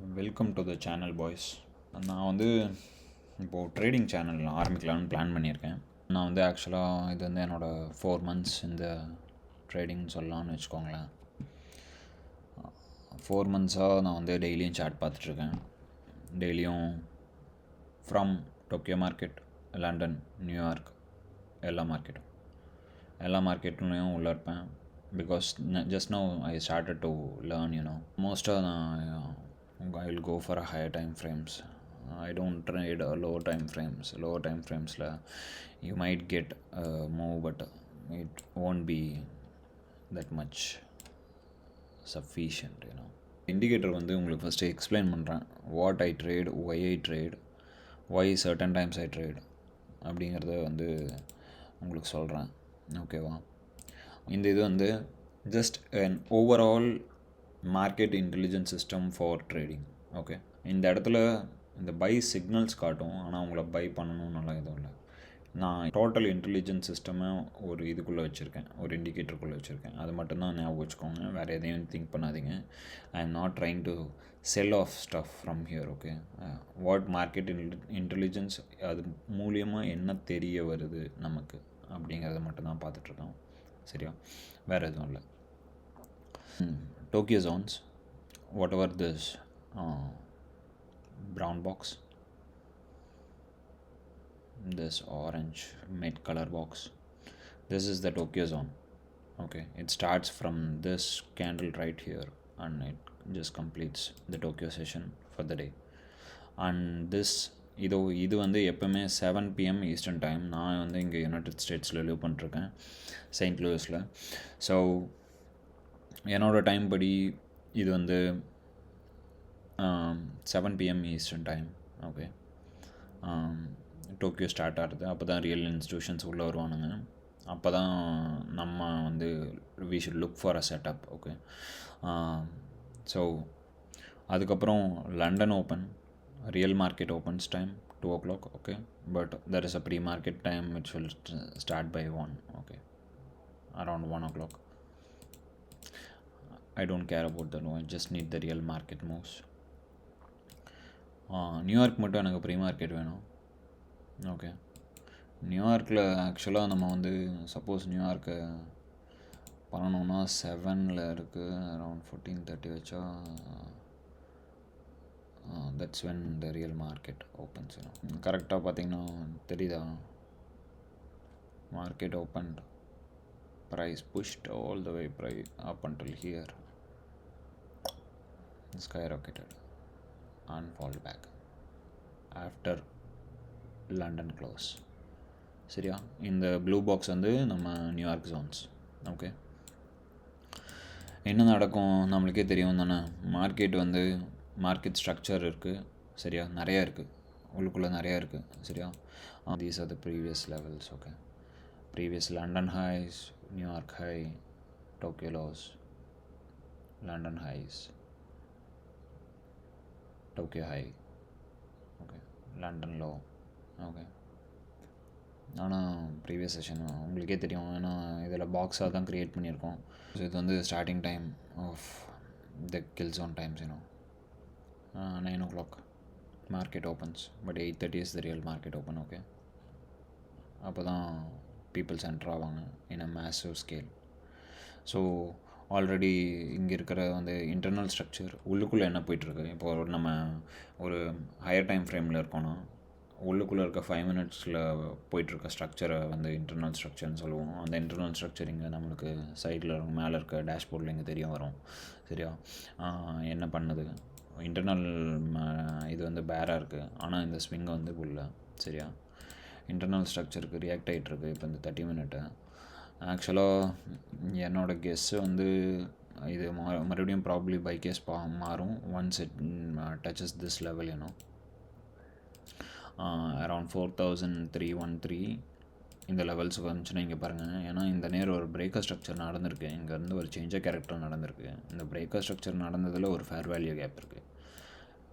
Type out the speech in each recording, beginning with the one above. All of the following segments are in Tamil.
Welcome to the channel boys. நான் வந்து இப்போது ட்ரேடிங் சேனல் ஆரம்பிக்கலான்னு பிளான் பண்ணியிருக்கேன். நான் வந்து ஆக்சுவலாக இது வந்து என்னோடய 4 months இந்த ட்ரேடிங் சொல்லலாம்னு வச்சுக்கோங்களேன். 4 months-ஆக நான் வந்து டெய்லியும் சார்ட் பார்த்துட்ருக்கேன். டெய்லியும் from Tokyo market, London, New York, எல்லா மார்க்கெட்லேயும் உள்ளே இருப்பேன். Because just know I started to learn. மோஸ்ட்டாக நான் I will go for a higher time frames. I don't trade lower time frames. Lower time frames you might get more, but it won't be that much sufficient. Indicator வந்து உங்களுக்கு ஃபஸ்ட்டு எக்ஸ்பிளைன் பண்ணுறேன். What I trade, why I trade, why certain times I trade அப்படிங்கிறத வந்து உங்களுக்கு சொல்கிறேன். ஓகேவா? இந்த இது வந்து just an overall market intelligence system for trading. Okay, இந்த இடத்துல இந்த பை சிக்னல்ஸ் காட்டும், ஆனால் உங்களை பை பண்ணணும்னால எதுவும் இல்லை. நான் டோட்டல் இன்டெலிஜென்ஸ் சிஸ்டமை ஒரு இதுக்குள்ளே வச்சுருக்கேன், ஒரு இண்டிகேட்டருக்குள்ளே வச்சுருக்கேன். அது மட்டும்தான் ஞாபகம் வச்சுக்கோங்க, வேறு எதையும் திங்க் பண்ணாதீங்க. I am not trying to sell off stuff from here. Okay, what market intelligence அது மூலியமாக என்ன தெரிய வருது நமக்கு அப்படிங்கிறத மட்டும்தான் பார்த்துட்ருக்கோம். சரியா? வேறு எதுவும் இல்லை. Tokyo zones, whatever this brown box, this orange mid color box, this is the Tokyo zone. Okay, it starts from this candle right here and it just completes the Tokyo session for the day. And this இது வந்து எப்போவுமே 7 PM ஈஸ்டர்ன் டைம். நான் வந்து இங்கே யுனைடெட் ஸ்டேட்ஸில் லிவ் பண்ணிருக்கேன், செயின்ட் லூயிஸில். ஸோ என்னோடய டைம் படி இது வந்து 7 PM eastern time. Okay, Tokyo start ஆகுது. அப்போ தான் ரியல் இன்ஸ்டியூஷன்ஸ் உள்ளே வருவானுங்க. அப்போ தான் நம்ம வந்து we should look for a setup. Okay, so அதுக்கப்புறம் London open, real market opens time 2 o'clock. Okay, but there is a pre market time which will start by 1. Okay, around 1 o'clock. I don't care about that. I just need the real market moves. New York மட்டும் எனக்கு ப்ரீ மார்க்கெட் வேணும். ஓகே, நியூயார்க்கில் ஆக்சுவலாக நம்ம வந்து சப்போஸ் நியூயார்க்கை பண்ணணுன்னா 7 இருக்குது, அரௌண்ட் 14:30 வச்சா that's when the real market opens. கரெக்டாக பார்த்தீங்கன்னா தெரியுதா? Market open, price pushed all the way up until here, skyrocketed and fall back after London close. சரியா? இந்த ப்ளூ பாக்ஸ் வந்து நம்ம நியூயார்க் ஜோன்ஸ். ஓகே, என்ன நடக்கும் நம்மளுக்கே தெரியும் தானே. மார்க்கெட் ஸ்ட்ரக்சர் இருக்குது. சரியா? நிறையா இருக்குது, உள்ளுக்குள்ளே நிறையா இருக்குது. சரியா? These are the previous levels. Okay, previous London highs, New York high, Tokyo lows, London highs, Tokyo high, okay, London low. Okay, ஆனால் ப்ரீவியஸ் செஷன் உங்களுக்கே தெரியும், ஏன்னா இதில் பாக்ஸாக தான் க்ரியேட் பண்ணியிருக்கோம். ஸோ இது வந்து starting time of the kill zone times. 9 o'clock market opens, but 8:30 is the real market open. Okay, அப்போ தான் பீப்புள்ஸ் என்டர் ஆவாங்க in a massive scale. So already இங்கே இருக்கிற வந்து இன்டர்னல் ஸ்ட்ரக்சர் உள்ளுக்குள்ளே என்ன போயிட்டுருக்கு. இப்போது நம்ம ஒரு ஹையர் டைம் ஃப்ரேமில் இருக்கோன்னா உள்ளுக்குள்ளே இருக்க 5 minutes போயிட்டுருக்க ஸ்ட்ரக்சரை வந்து இன்டர்னல் ஸ்ட்ரக்சர்னு சொல்லுவோம். அந்த இன்டர்னல் ஸ்ட்ரக்சர் இங்கே நம்மளுக்கு சைடில் மேலே இருக்க டேஷ்போர்டில் இங்கே தெரிய வரும். சரியா? என்ன பண்ணுது இன்டர்னல் இது வந்து பேராக இருக்குது, ஆனால் இந்த ஸ்விங்கை வந்து உள்ள. சரியா? இன்டர்னல் ஸ்ட்ரக்சருக்கு ரியாக்ட் ஆகிட்டுருக்கு இப்போ இந்த 30 minute. ஆக்சுவலாக என்னோடய கெஸ்ஸு வந்து இது மறுபடியும் ப்ராப்ளி பை கேஸ் மாறும் once it duchess this level. Around 4,313 இந்த லெவல்ஸுக்கு வந்துச்சுன்னா இங்கே பாருங்கள். ஏன்னா இந்த நேரம் ஒரு பிரேக்கர் ஸ்ட்ரக்சர் நடந்திருக்கு, இங்கேருந்து ஒரு சேஞ்ச் ஆஃப் கேரக்டர் நடந்திருக்கு. இந்த பிரேக்கர் ஸ்ட்ரக்சர் நடந்ததில் ஒரு ஃபேர் வேல்யூ கேப் இருக்குது.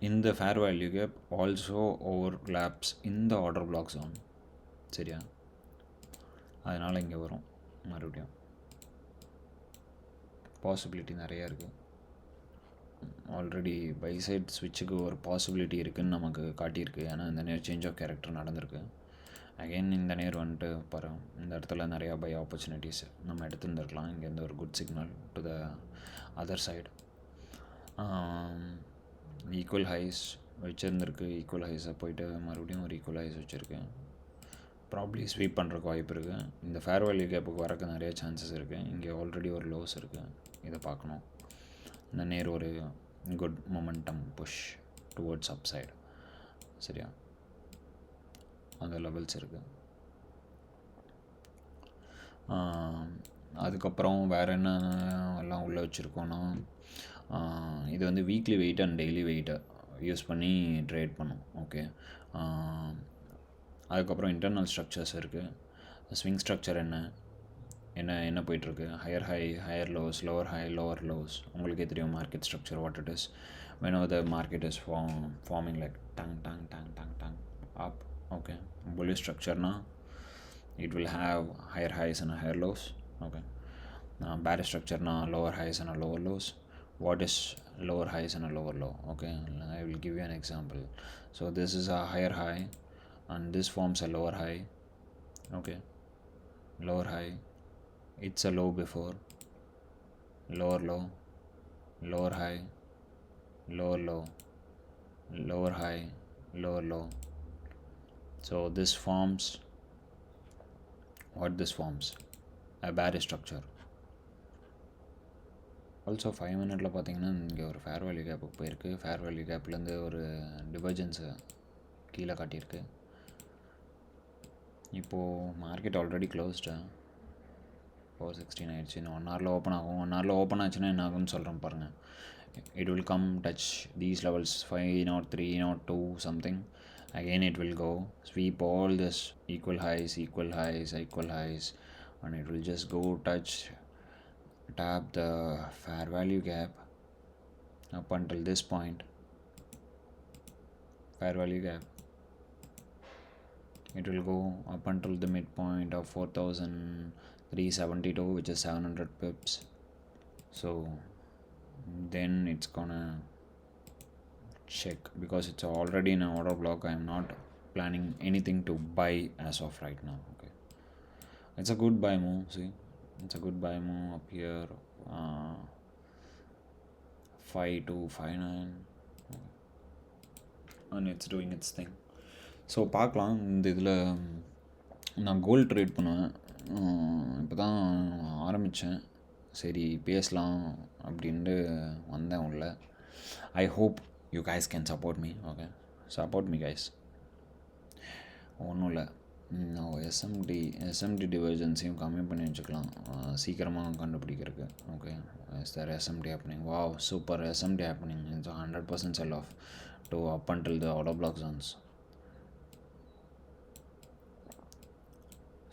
இந்த fair value gap also overlaps இந்த ஆர்டர் பிளாக் ஜோன். சரியா? அதனால் இங்கே வரும் மறுபடியும் பாசிபிலிட்டி நிறையா இருக்குது. ஆல்ரெடி பை சைட் ஸ்விட்சுக்கு ஒரு பாசிபிலிட்டி இருக்குதுன்னு நமக்கு காட்டியிருக்கு. ஏன்னா இந்த நேர் சேஞ்ச் ஆஃப் கேரக்டர் நடந்திருக்கு. அகெயின் இந்த நேர் வந்துட்டு பாரு, இந்த இடத்துல நிறையா பை ஆப்பர்ச்சுனிட்டிஸ் நம்ம எடுத்துருந்துருக்கலாம். இங்கேருந்து ஒரு good signal to the other side. Equal highs வச்சுருந்துருக்கு. ஈக்குவல் ஹைஸை போயிட்டு மறுபடியும் ஒரு ஈக்குவல் ஹைஸ் வச்சுருக்கு. ப்ராப்ளி ஸ்வீப் பண்ணுறக்கு வாய்ப்பு இருக்குது. இந்த ஃபேர் வேல்யூ கேப்புக்கு வரக்கு நிறைய சான்சஸ் இருக்குது. இங்கே ஆல்ரெடி ஒரு லோஸ் இருக்குது, இதை பார்க்கணும். இந்த நேர் ஒரு good momentum push towards upside. சரியா, அந்த லெவல்ஸ் இருக்குது. அதுக்கப்புறம் வேறு என்ன எல்லாம் உள்ளே வச்சுருக்கோன்னா, இது வந்து வீக்லி வெயிட் அண்ட் டெய்லி வெயிட்டை யூஸ் பண்ணி ட்ரேட் பண்ணும். ஓகே, அதுக்கப்புறம் இன்டர்னல் ஸ்ட்ரக்சர்ஸ் இருக்குது. ஸ்விங் ஸ்ட்ரக்சர் என்ன என்ன என்ன போயிட்டுருக்கு, higher high, higher lows, lower high, lower lows. உங்களுக்கே தெரியும் market structure what it is. whenever the market is forming like tang tang tang tang tang up. Okay, bullish structure na, it will have higher highs and higher lows. Okay, bearish structure na, lower highs and lower lows. What is lower highs and a lower low? Okay, I will give you an example. So this is a higher high and this forms a lower high. Okay, lower high, it's a low before, lower low, lower high, lower low, lower high, lower low. So this forms what this forms, a bearish structure. Also 5 மினிட்ல பார்த்தீங்கன்னா இங்கே ஒரு ஃபேர் வேல்யூ கேப்புக்கு போயிருக்கு. ஃபேர் வேல்யூ கேப்லேருந்து ஒரு டிவர்ஜென்ஸு கீழே காட்டியிருக்கு. இப்போது மார்க்கெட் ஆல்ரெடி க்ளோஸ்டு, 4:16 ஆயிடுச்சு. இன்னும் 1 ஹவரில் ஓப்பன் ஆகும். 1 ஹவரில் ஓப்பன் ஆச்சுன்னா என்ன ஆகும்னு சொல்கிறேன் பாருங்கள். It will come touch these levels 503, 502 something. Again it will go sweep all this equal highs, equal highs, equal highs, and it will just go tap the fair value gap up until this point. Fair value gap, it will go up until the midpoint of 4,372, which is 700 pips. So then it's gonna check, because it's already in an order block. I am not planning anything to buy as of right now. Okay, it's a good buy move. See, it's a good buy move up here, 5259, and it's doing its thing. So பார்க்கலாம். இந்த இதில் நான் கோல்டு ட்ரேட் பண்ணுவேன். இப்போ தான் ஆரம்பித்தேன், சரி பேசலாம் அப்படின்ட்டு வந்தேன் உள்ள. I hope you guys can support me. Okay, support me guys. ஒன்றும் இல்லை, எஸ்எம்டி டிவர்ஜென்ஸையும் கம்மி பண்ணி வச்சுக்கலாம் சீக்கிரமாக கண்டுபிடிக்கிறதுக்கு. Okay, is there SMT happening? Wow, super, SMT happening. It's 100% sell off to up until the order block zones.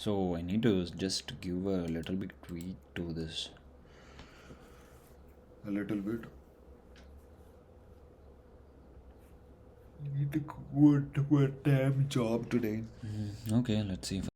So I need to just give a little bit tweak to this. A little bit. I need to go to a damn job today. Okay, let's see if